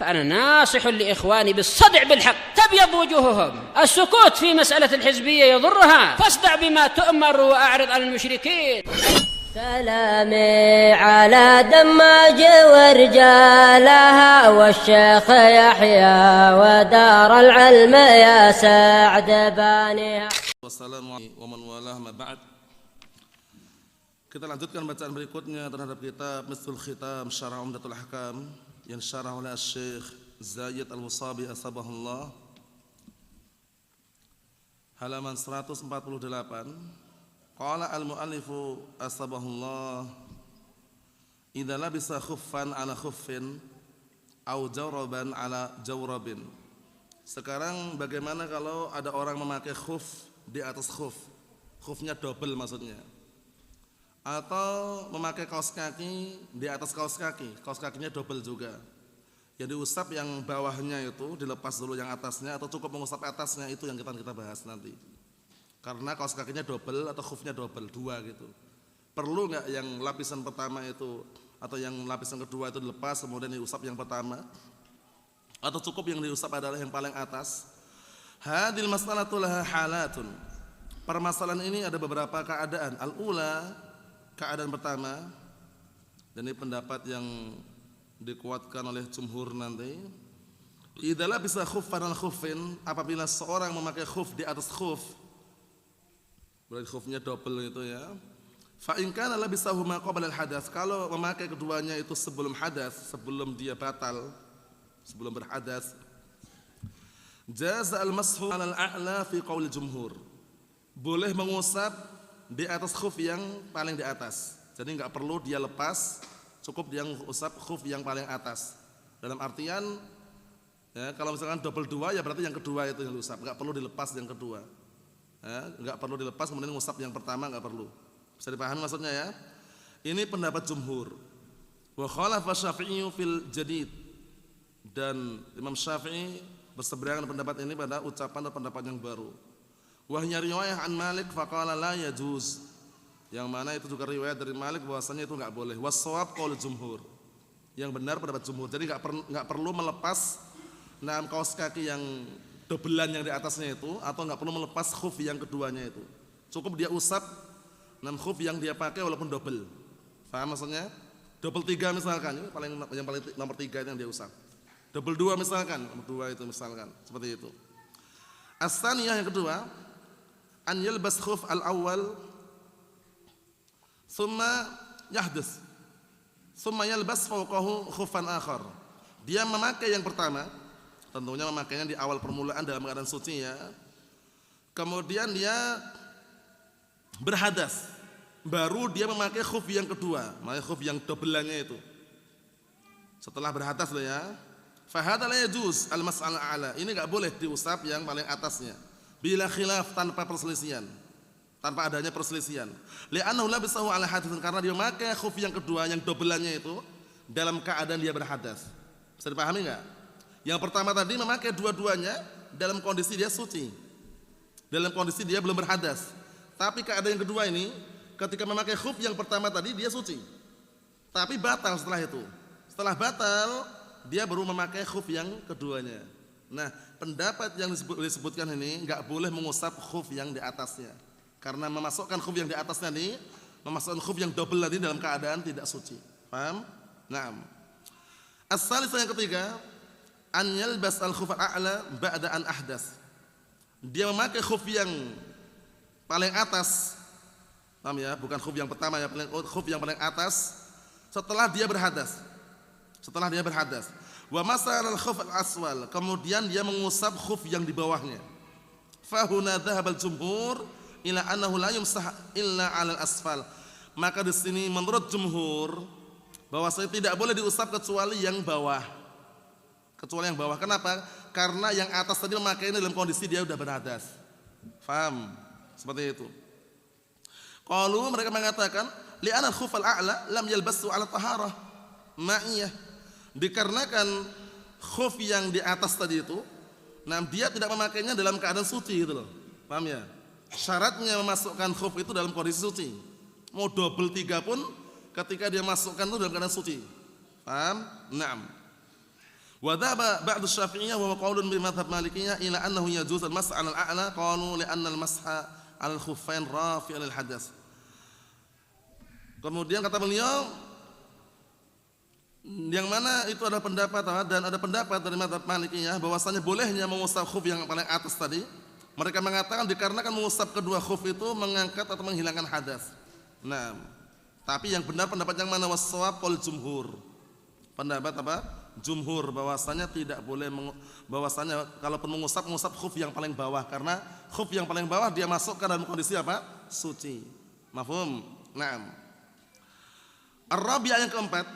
فأنا ناصح لإخواني بالصدع بالحق تبيض وجوههم. السكوت في مسألة الحزبية يضرها، فاصدع بما تؤمر وأعرض عن المشركين. سلامي على دماج ورجالها والشيخ يحيى ودار العلم يا سعد بانيها. Wassalamualaikum warahmatullahi wabarakatuh. Kita lanjutkan bacaan berikutnya terhadap kitab Mithul Khitam Syarah Umdatul Ahkam yang syarah oleh Syekh Zaid Al-Wasabi Asbahullah, halaman 148. Qala al-muallifu asbahullah idza labisa khuffan ala khuffin au jawraban ala jawrabin. Sekarang bagaimana kalau ada orang memakai khuf di atas khuf? Khufnya double maksudnya. Atau memakai kaos kaki di atas kaos kaki, kaos kakinya double juga. Jadi usap yang bawahnya itu dilepas dulu yang atasnya atau cukup mengusap atasnya, itu yang kita bahas nanti. Karena kaos kakinya double atau khufnya double, dua gitu. Perlu nggak yang lapisan pertama itu atau yang lapisan kedua itu dilepas kemudian diusap yang pertama? Atau cukup yang diusap adalah yang paling atas? Hadil mas'alatu laha halatun. Permasalahan ini ada beberapa keadaan. Al-ula, keadaan pertama, dan ini pendapat yang dikuatkan oleh jumhur nanti. Idza labisa khuffan al khuffin, apabila seorang memakai khuf di atas khuf, berarti khufnya double itu ya. Fa in kana labisahuma qabla al hadats, kalau memakai keduanya itu sebelum hadas, sebelum dia batal, sebelum berhadas, jaza al mashu ala al a'la fi qaul jumhur. Boleh mengusap di atas khuf yang paling di atas. Jadi enggak perlu dia lepas, cukup dia usap khuf yang paling atas. Dalam artian ya, kalau misalkan double dua ya berarti yang kedua itu yang diusap, enggak perlu dilepas yang kedua. Ya, enggak perlu dilepas kemudian ngusap yang pertama, enggak perlu. Bisa dipahami maksudnya ya? Ini pendapat jumhur. Wa khalafa Syafi'i fil jadid. Dan Imam Syafi'i berseberangan pendapat ini pada ucapan dan pendapat yang baru. Wahnya riwayah an Malik faqala la yajuz. Yang mana itu juga riwayat dari Malik bahwasanya itu enggak boleh. Was-shawab qaul jumhur. Yang benar pendapat jumhur. Jadi enggak perlu melepas kaos kaki yang dobelan yang di atasnya itu, atau enggak perlu melepas khuf yang keduanya itu. Cukup dia usap khuf yang dia pakai walaupun double. Paham maksudnya? Double 3 misalkan, yang paling nomor 3 itu yang dia usap. Double 2 misalkan, nomor 2 itu misalkan, seperti itu. As-tsaniyah yang kedua, an yalbas khuf al-awwal thumma yahdus. Thumma yalbas fawqahu khufan akhar. Dia memakai yang pertama, tentunya memakainya di awal permulaan dalam keadaan suci ya. Kemudian dia berhadas, baru dia memakai khuf yang kedua, memakai khuf yang dobelannya itu. Setelah berhadas loh ya. Fahadha la yajuz al-mas'al a'la. Ini enggak boleh diusap yang paling atasnya. Bila khilaf, tanpa perselisihan. Tanpa adanya perselisihan. Li'annahu labisahu ala hadatsin, karena dia memakai khuf yang kedua yang dobelannya itu dalam keadaan dia berhadas. Bisa dipahami enggak? Yang pertama tadi memakai dua-duanya dalam kondisi dia suci. Dalam kondisi dia belum berhadas. Tapi keadaan yang kedua ini, ketika memakai khuf yang pertama tadi dia suci. Tapi batal setelah itu. Setelah batal, dia baru memakai khuf yang keduanya. Nah, pendapat yang disebutkan ini enggak boleh mengusap khuf yang di atasnya. Karena memasukkan khuf yang di atasnya ini, memasukkan khuf yang double tadi dalam keadaan tidak suci. Paham? Naam. As-salisah yang ketiga, an yalbas al-khuf al-a'la ba'da an ahdas. Dia memakai khuf yang paling atas. Paham ya? Bukan khuf yang pertama ya, khuf yang paling atas setelah dia berhadas. Setelah dia berhadas. Wa masal al-khuf al-aswal, kemudian dia mengusap khuf yang di bawahnya. Fa huna dhahabal jumhur ila annahu la yumsah illa 'alal asfal. Maka di sini menurut jumhur bahwasanya tidak boleh diusap kecuali yang bawah. Kecuali yang bawah. Kenapa? Karena yang atas tadi memakainya dalam kondisi dia sudah berhadas. Faham? Seperti itu. Qalu, mereka mengatakan li'anna al-khuf al-a'la lam yalbasu 'ala taharah ma'iyah. Dikarenakan khuf yang di atas tadi itu, dia tidak memakainya dalam keadaan suci gitu loh. Paham ya? Syaratnya memasukkan khuf itu dalam kondisi suci. Mau double 3 pun ketika dia masukkan itu dalam keadaan suci. Paham? Naam. Wa dhaba ba'd asy-Syafi'iyyah wa qaulun bi madhhab Malikiyah ila annahu yajuz al-mas'h 'ala al-a'la qalu li anna al-masha 'ala al-khuffain rafi'un lil hadath. Kemudian kata beliau yang mana itu adalah pendapat dan ada pendapat dari madhab Malikiyah bahwasanya bolehnya mengusap khuf yang paling atas tadi. Mereka mengatakan dikarenakan mengusap kedua khuf itu mengangkat atau menghilangkan hadas. Nah, tapi yang benar pendapat yang mana? Was-shawab qaul jumhur. Pendapat apa? Jumhur bahwasanya tidak boleh bahwasanya kalaupun mengusap khuf yang paling bawah karena khuf yang paling bawah dia masukkan dalam kondisi apa? Suci. Mafhum? Naam. Ar-rabi'ah yang keempat,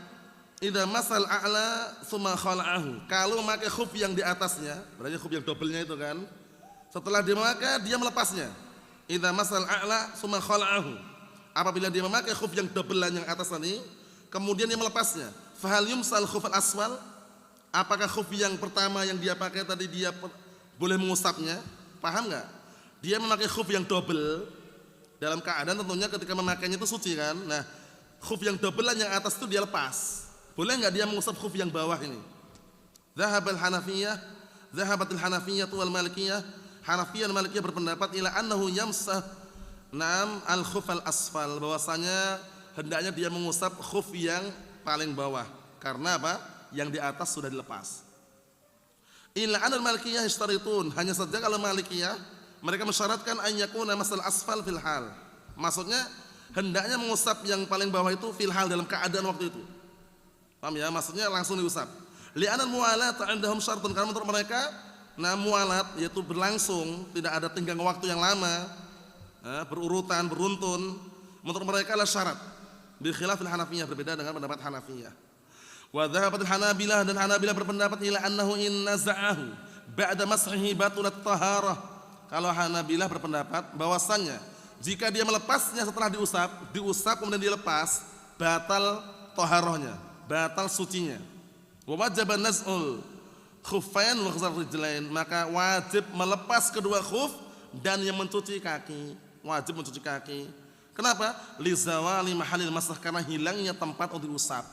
idza masal a'la tsumma khala'ahu. Kalau memakai khuf yang di atasnya, berarti khuf yang dobelnya itu kan. Setelah dia memakai dia melepasnya. Idza masal a'la tsumma khala'ahu. Apabila dia memakai khuf yang dobelan yang atas tadi, kemudian dia melepasnya. Fa hal yumsal khuf al-aswal? Apakah khuf yang pertama yang dia pakai tadi dia boleh mengusapnya? Paham enggak? Dia memakai khuf yang dobel dalam keadaan tentunya ketika memakainya itu suci kan. Nah, khuf yang dobelan yang atas itu dia lepas. Boleh enggak dia mengusap khuf yang bawah ini? Dhahabatil Hanafiyah wal Malikiyah. Hanafiyah dan Malikiyah berpendapat ila annahu yamsah nam al khuf al asfal, bahwasanya hendaknya dia mengusap khuf yang paling bawah. Karena apa? Yang di atas sudah dilepas. Ila anal Malikiyah yashtaritun, hanya saja kalau Malikiyah mereka mensyaratkan an yakuna masal asfal fil hal. Maksudnya hendaknya mengusap yang paling bawah itu fil hal dalam keadaan waktu itu. Paham ya? Maksudnya langsung diusap. Li'anal muwalat 'indahum syartun, karena menurut mereka muwalat yaitu berlangsung, tidak ada tenggang waktu yang lama, berurutan, beruntun. Menurut mereka adalah syarat. Bi khilafil Hanafiyah, berbeda dengan pendapat Hanafiyah. Wa dhahabatil Hanabilah, dan Hanabilah berpendapat ila annahu in naza'ahu ba'da mashihi batulat taharah. Kalau Hanabilah berpendapat bahwasannya jika dia melepasnya setelah diusap kemudian dilepas, batal taharahnya, batal sucinya. Wa wajib naz'ul khuffain wa ghusl rijlain, maka wajib melepas kedua khuf dan yang mencuci kaki, wajib mencuci kaki. Kenapa? Li zawali mahallil masah, karena hilangnya tempat untuk diusap.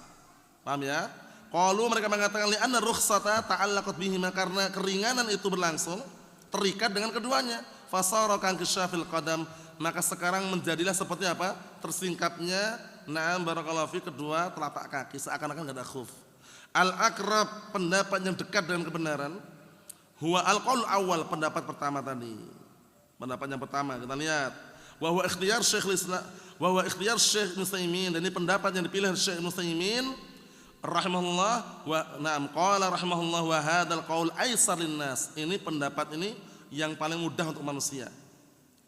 Paham ya? Qalu, mereka mengatakan li anna rukhsata ta'allaqat bihima, karena keringanan itu berlangsung terikat dengan keduanya. Fasara kan kisyafil qadam, maka sekarang menjadilah seperti apa? Tersingkapnya barakallahu fi kedua telapak kaki, seakan-akan enggak ada khuf. Al-aqrab, pendapat yang dekat dengan kebenaran, huwa al-qaul awal, pendapat pertama tadi. Pendapat yang pertama kita lihat, wa huwa ikhtiyar Syekh Nusaimin, dan ini pendapat yang dipilih Syekh Nusaimin rahimahullah wa na'am qala rahimahullah wa hadzal qaul aisar linnas. Ini pendapat ini yang paling mudah untuk manusia.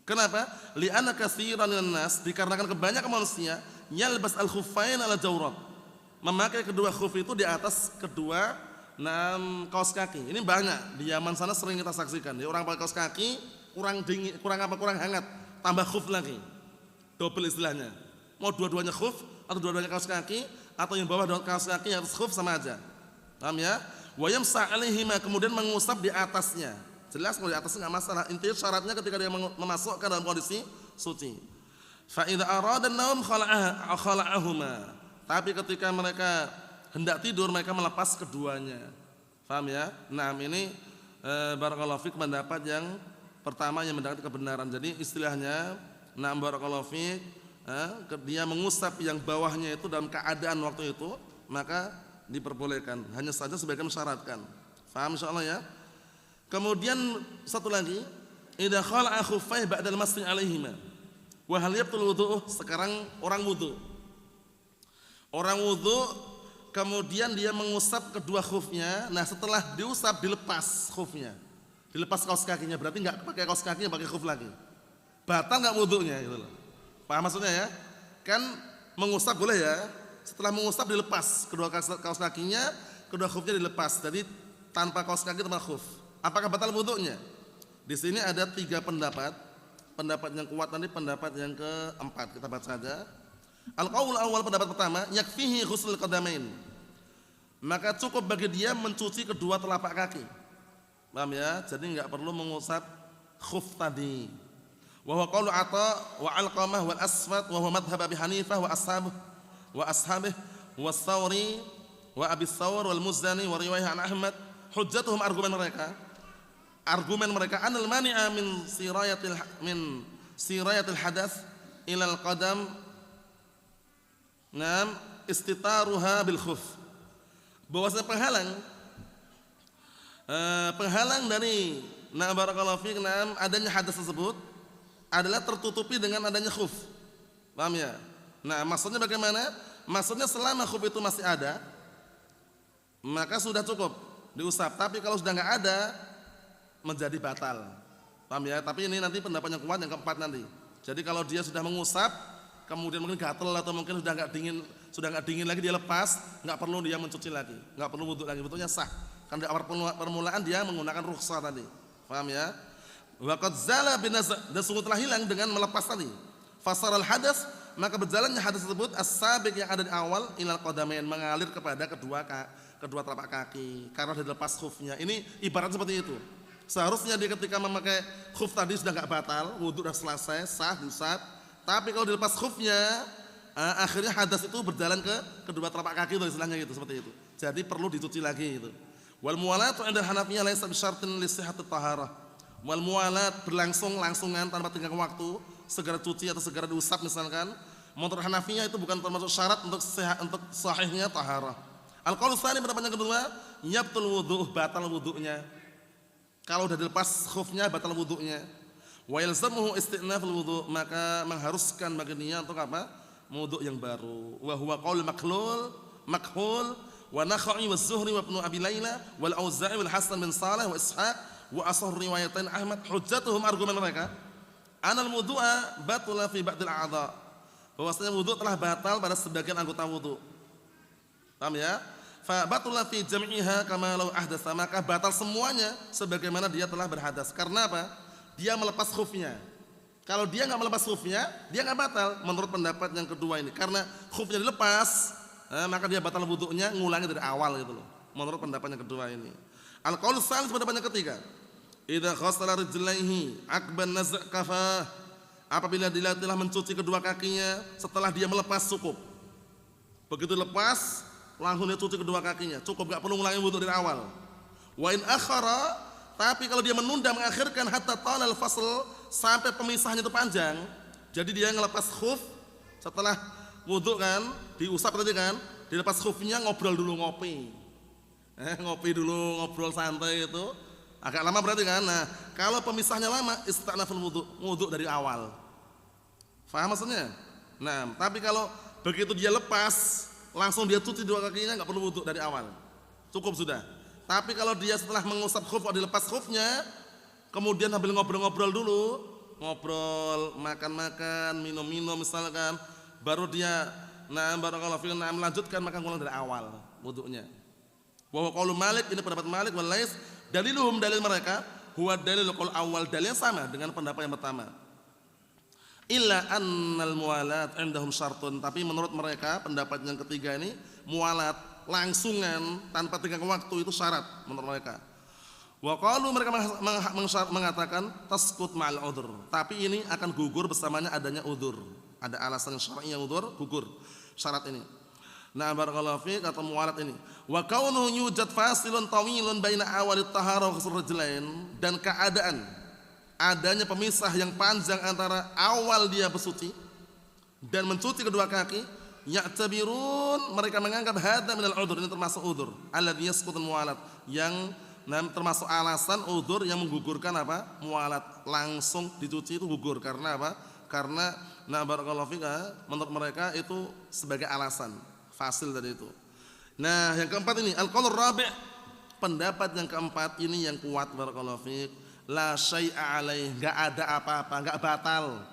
Kenapa? Li'anna katsiran linnas, dikarenakan kebanyakan manusia yalbas al-khuffain ala jawrab, memakai kedua khuf itu di atas kedua kaos kaki. Ini banyak di Yaman sana sering kita saksikan. Ya, orang pakai kaos kaki kurang dingin, kurang hangat, tambah khuf lagi. Double istilahnya. Mau dua-duanya khuf atau dua-duanya kaos kaki, atau yang bawah kaos kaki harus khuf sama aja. Paham ya? Wa yamsa 'alaihima, kemudian mengusap di atasnya. Jelas kalau di atasnya enggak masalah. Intinya syaratnya ketika dia memasukkan dalam kondisi suci. Fa idza arada an-naum khala'ahuma. Tapi ketika mereka hendak tidur, mereka melepas keduanya. Paham ya? Nah, ini barakallahu fik pendapat yang pertama yang mendekati kebenaran. Jadi istilahnya barakallahu fik, dia mengusap yang bawahnya itu dalam keadaan waktu itu, maka diperbolehkan. Hanya saja sebagian mensyaratkan. Paham insyaallah ya? Kemudian satu lagi, idza khala'a khuffai ba'dal masri 'alaihima. Wa hal yabtul wudu'uh, sekarang orang wudu. Orang wudu kemudian dia mengusap kedua khufnya. Nah, setelah diusap dilepas khufnya. Dilepas kaos kakinya, berarti enggak pakai kaos kakinya, pakai khuf lagi. Batal enggak wudunya gitu loh. Paham maksudnya ya? Kan mengusap boleh ya. Setelah mengusap dilepas kedua kaos kakinya, kedua khufnya dilepas. Jadi tanpa kaos kaki tanpa khuf. Apakah batal wudunya? Di sini ada 3 pendapat. Pendapat yang kuat nanti pendapat yang keempat. Kita baca saja. Al-qaul awal, pendapat pertama, yakfihi ghusl qadamain. Maka cukup bagi dia mencuci kedua telapak kaki. Paham ya? Jadi enggak perlu mengusap khuf tadi. Wa huwa qaulu Atha wa Alqamah wal Aswad wa huwa madhhab Abi Hanifah wa ashabihi wa Thawri wa Abi Thawr wal Muzani wa riwayah an Ahmad hujjatuhum argumen mereka anil mani'a min sirayatil hadath ilal qadam istitaruha bil khuf, bahwasanya penghalang dari barakallahu fiik adanya hadas tersebut adalah tertutupi dengan adanya khuf. Paham ya? Nah, maksudnya bagaimana? Maksudnya selama khuf itu masih ada, maka sudah cukup diusap. Tapi kalau sudah enggak ada, menjadi batal. Paham ya? Tapi ini nanti pendapat yang kuat yang keempat nanti. Jadi kalau dia sudah mengusap, kemudian mungkin gatal atau mungkin sudah enggak dingin lagi, dia lepas, enggak perlu dia mencuci lagi, enggak perlu wudu lagi, wudunya sah. Kan di awal permulaan dia menggunakan rukhsah tadi. Paham ya? Wa qad zala binazah, dan sungguh telah hilang dengan melepas tadi. Fasaral hadas, maka berjalannya hadas tersebut as-sabiq yang ada di awal ilal qadamain, mengalir kepada kedua telapak kaki karena sudah dilepas khufnya. Ini ibarat seperti itu. Seharusnya dia ketika memakai khuf tadi sudah enggak batal, wudu sudah selesai, sah, diusap. Tapi kalau dilepas khufnya, akhirnya hadas itu berjalan ke kedua telapak kaki itu istilahnya gitu, seperti itu. Jadi perlu dicuci lagi itu. Wal muwalatu 'inda Hanafiyah laisa bisyartin li sihhatit taharah. Wal muwalat langsungan tanpa tenggang waktu, segera cuci atau segera diusap misalkan. Menurut Hanafiyah itu bukan termasuk syarat untuk sahihnya taharah. Al-qaul tsani pendapat yang kedua, yabtul wudu, batal wudunya. Kalau sudah dilepas khufnya batal wudunya. Wa yalzamuhu istinaful wudu, maka mengharuskan bagi dia untuk apa? Wudu yang baru. Wa huwa qaul makhul wa Nakhai wa Zuhri wa Ibnu Abi Layla wal Auza'i wal Hasan bin Shalih wa Ishaq wa asah riwayatain Ahmad. Hujjatuhum, argumen mereka, anal wudu'a batula fi ba'dil a'dha, bahwasanya wudu telah batal pada sebagian anggota wudu. Paham ya? Fa batula fi jam'iha kama law ahdatsa, maka batal semuanya sebagaimana dia telah berhadas. Karena apa? Dia melepas khufnya. Kalau dia enggak melepas khufnya, dia enggak batal menurut pendapat yang kedua ini. Karena khufnya dilepas, maka dia batal wudunya, ngulangi dari awal gitu loh. Menurut pendapat yang kedua ini. Al-qaul tsalits, pendapat yang ketiga, idza ghassala rijlaihi aqban naz'a kafah, apabila dia telah mencuci kedua kakinya setelah dia melepas cukup. Begitu lepas langsung dia cuci kedua kakinya, cukup, enggak perlu ngulangi wudu dari awal. Wa in akhara, tapi kalau dia menunda, mengakhirkan hatta talal fasl, sampai pemisahnya itu panjang. Jadi dia ngelepas khuf setelah wudu kan, diusap tadi kan, dilepas khufnya, ngobrol dulu, ngopi dulu, ngobrol santai itu agak lama berarti kan. Nah, kalau pemisahnya lama, istanaful wudu dari awal. Faham maksudnya? Nah, tapi kalau begitu dia lepas langsung dia cuci dua kakinya, enggak perlu wudu dari awal, cukup sudah. Tapi kalau dia setelah mengusap khuf atau dilepas khufnya, kemudian sambil ngobrol-ngobrol dulu, ngobrol, makan-makan, minum-minum misalkan, baru dia barakallahu fiikum melanjutkan, maka ngulang dari awal wudunya. Wa qaulu Malik, ini pendapat Malik wal Lais, daliluhum, dalil mereka, huwa dalil qaul awal, dalil sama dengan pendapat yang pertama. Illa annal muwalat indahum syartun, tapi menurut mereka pendapat yang ketiga ini, muwalat, langsungan tanpa tenggang waktu itu syarat menurut mereka. Wa qalu, mereka mengatakan tasqut ma'al udhur, tapi ini akan gugur bersamanya adanya udhur, ada alasan syar'i yang udhur, gugur syarat ini. Nah, barakallahu fiik, atau muwalat ini. Wa kaunuhu yujad fasilun tawilun baina awalit taharah wa ghusl rijlain, dan keadaan adanya pemisah yang panjang antara awal dia bersuci dan mencuci kedua kaki, ya'tabirun, mereka menganggap hadza minal udhur, ini termasuk udhur alladhi yasqutul muwalat, yang termasuk alasan udhur yang menggugurkan apa? Muwalat, langsung dicuci itu gugur. Karena apa? Karena barakallahu fiik, menurut mereka itu sebagai alasan fasil tadi itu. Nah, yang keempat ini al-qaulur rabi', pendapat yang keempat ini yang kuat, barakallahu fiik, la syai'a alaih, enggak ada apa-apa, enggak batal.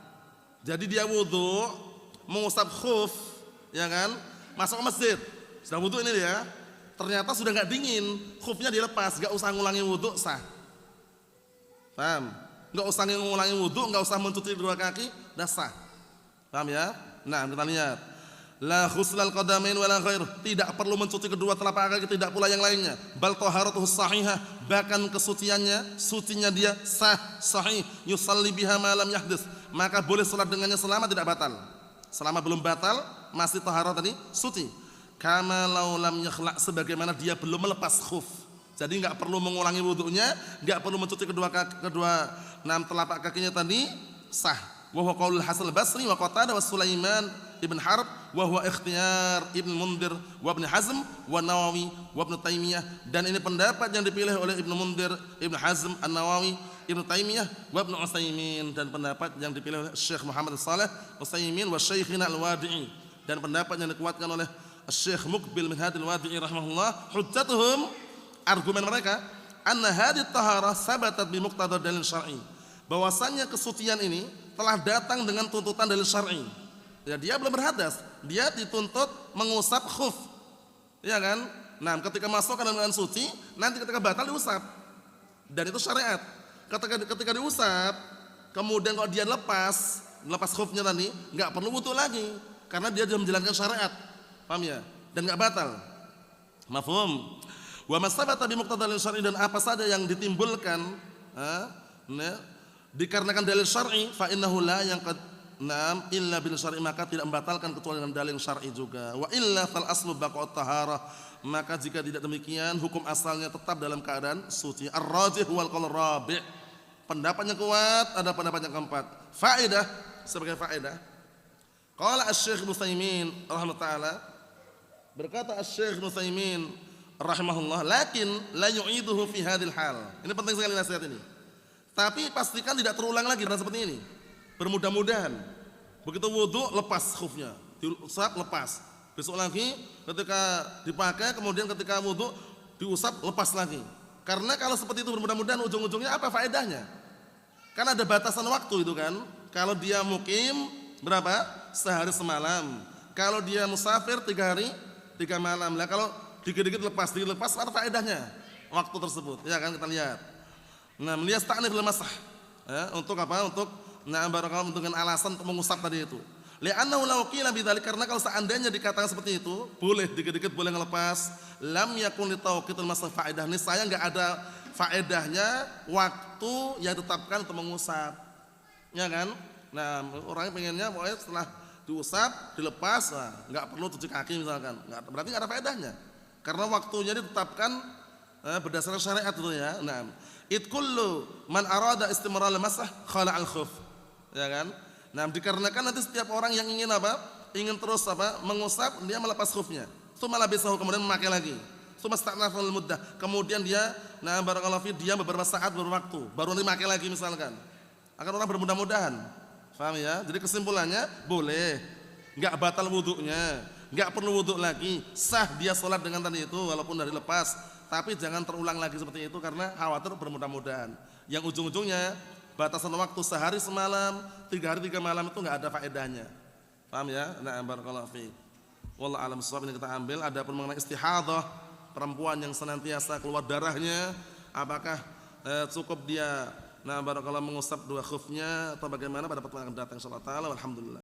Jadi dia wudu, mengusap khuf, ya kan? Masuk ke masjid, sudah wudu ini dia, ternyata sudah enggak dingin, khufnya dilepas, enggak usah ngulangi wudu, sah. Paham? Enggak usah ngulangi wudu, enggak usah mencuci dua kaki, dah sah. Paham ya? Nah, kita lihat. La khuslal qadamain wala ghair, tidak perlu mencuci kedua telapak kaki, tidak pula yang lainnya. Bal taharatuhu shahihah, bahkan kesuciannya, sucinya dia sah, sahih. Yusalli biha ma lam yahdits, maka boleh salat dengannya selama tidak batal. Selama belum batal, masih taharah tadi, suci. Kama law lam yakhlaq, sebagaimana dia belum melepas khuf. Jadi enggak perlu mengulangi wudunya, enggak perlu mencuci kedua telapak kakinya tadi, sah. Wa huwa qaulul Hasan al-Basri wa Qatadah wa Sulaiman ibn Harb wa huwa ikhtiyar Ibnu Mundhir wa Ibnu Hazm wa Nawawi wa Ibnu Taimiyah, dan ini pendapat yang dipilih oleh Ibnu Mundhir, Ibnu Hazm, An-Nawawi, Ibnu Taimiyah wa Ibnu Utsaimin, dan pendapat yang dipilih oleh Syekh Muhammad Shalih Utsaimin wa Syekhina Al-Wadi'i, dan pendapat yang dikuatkan oleh Syekh Muqbil min Hadil Wadi'i rahimahullah. Hujjatuhum, argumen mereka, anna hadhihi taharah sabatat bi muqtada dalil syar'i, bahwasanya kesucian ini telah datang dengan tuntutan dalil syar'i. Ya, dia belum berhadas, dia dituntut mengusap khuf, ya kan? Nah, ketika masuk ke dalam suci, nanti ketika batal diusap, dan itu syariat. Ketika diusap, kemudian kalau dia lepas khufnya tadi, nggak perlu wudu lagi, karena dia sudah menjalankan syariat, paham ya? Dan nggak batal. Mafhum? Wa masabata bi muqtada dalil syar'i, dan apa saja yang ditimbulkan dikarenakan dalil syar'i, fa innahu la yanqad illa bil syar'i, maka tidak membatalkan kecuali dengan dalil syar'i juga. Wa illa fal aslu baqa'ut taharah, maka jika tidak demikian hukum asalnya tetap dalam keadaan suci. Ar-rajih wal qaul rabi', pendapat yang kuat ada pendapat yang keempat. Faedah, sebagai faedah, qala asy-syekh Utsaimin rahimahullah, berkata asy-syekh Utsaimin rahimahullah, lakin la yu'iduhu fi hadhil hal. Ini penting sekali nasihat ini. Tapi pastikan tidak terulang lagi dengan seperti ini. Bermudah-mudahan begitu wudu lepas khufnya, diusap lepas. Besok lagi ketika dipakai, kemudian ketika wudu diusap lepas lagi. Karena kalau seperti itu bermudah-mudahan, ujung-ujungnya apa faedahnya? Kan ada batasan waktu itu kan. Kalau dia mukim berapa? Sehari semalam. Kalau dia musafir 3 hari 3 malam. Lah kalau dikit-dikit lepas, apa faedahnya waktu tersebut? Ya kan, kita lihat. Nah, melihat ta'nif lil masah. Ya, untuk apa? Untuk barakallahu dengan alasan untuk mengusap tadi itu. Li'annahu law qila bidzalik, karena kalau seandainya dikatakan seperti itu, boleh dikit-dikit boleh ngelepas, lam yakun li tawqitul masah faedah. Ini saya enggak ada faedahnya waktu yang ditetapkan untuk mengusap. Ya kan? Nah, orangnya pengennya pokoknya setelah diusap, dilepas, enggak perlu cuci kaki misalkan. Enggak, berarti enggak ada faedahnya. Karena waktunya ditetapkan berdasarkan syariat itu ya. Nah, it kullu man arada istimrar al-masah khala al-khuf. Ya kan? Nah, dikarenakan nanti setiap orang yang ingin apa? Ingin terus apa? Mengusap, dia melepas khufnya. Tsumma labisahu, kemudian memakai lagi. Tsumma sta'nafa al-muddah. Kemudian dia barakallahu fi, dia beberapa saat berwaktu, baru dipakai lagi misalkan. Akan orang bermudah-mudahan. Paham ya? Jadi kesimpulannya boleh. Enggak batal wudunya, enggak perlu wudu lagi. Sah dia salat dengan tadi itu walaupun dari lepas. Tapi jangan terulang lagi seperti itu karena khawatir bermudah-mudahan. Yang ujung-ujungnya batasan waktu sehari semalam, 3 hari 3 malam itu enggak ada faedahnya. Paham ya? Nah, barakallahu fiik. Wallahu a'lam bishawab. Ini kita ambil adapun mengenai istihadhah, perempuan yang senantiasa keluar darahnya, apakah cukup dia barakallahu mengusap 2 khufnya atau bagaimana pada pertemuan akan datang insyaallah taala. Alhamdulillah.